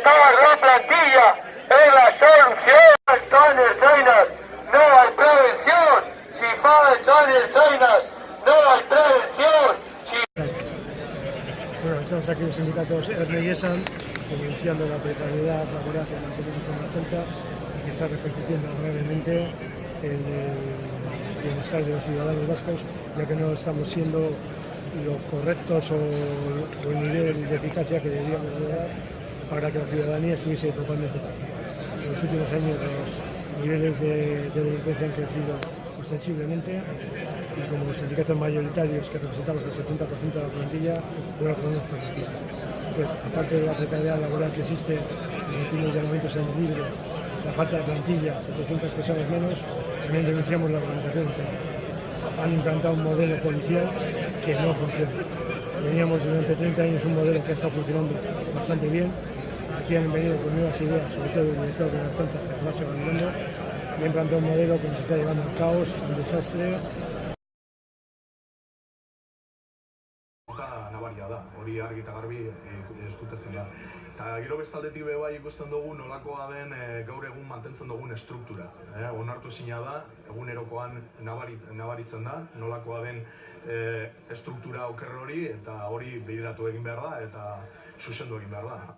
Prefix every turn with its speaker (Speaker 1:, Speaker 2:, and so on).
Speaker 1: recortar la plantilla es la solución. Faltan escenas, no hay prevención. Si faltan escenas, no hay prevención.
Speaker 2: Bueno, estamos aquí los sindicatos ERNE y ESAN denunciando la precariedad laboral que mantenemos en la Ertzaintza y que está repercutiendo gravemente en el bienestar de los ciudadanos vascos, ya que no estamos siendo los correctos o el nivel de eficacia que deberíamos lograr para que la ciudadanía estuviese totalmente tranquila. En los últimos años los niveles de delincuencia han crecido ostensiblemente y como sindicatos mayoritarios que representamos el 70% de la plantilla no lo podemos permitir. Pues, aparte de la precariedad laboral que existe, los últimos llamamientos en libre, la falta de plantilla, 700 personas menos, también denunciamos la organización interna. Han implantado un modelo policial que no funciona. Teníamos durante 30 años un modelo que ha estado funcionando bastante bien. Aquí han venido con nuevas ideas, sobre todo el director de la Ertzaintza, Gervasio Gabilondo, y ha implantado un modelo que nos está llevando al caos, al desastre.
Speaker 3: Nabaria da, hori argi eta garbi eskutatzen da. Eta gero bestaldetik bai ikusten dugu nolakoa den gaur egun mantentzen dugun estruktura. Onartu ezina da, egunerokoan nabaritzen da, nolakoa den estruktura oker hori, eta hori bideratu egin behar da, eta zuzendu egin behar da.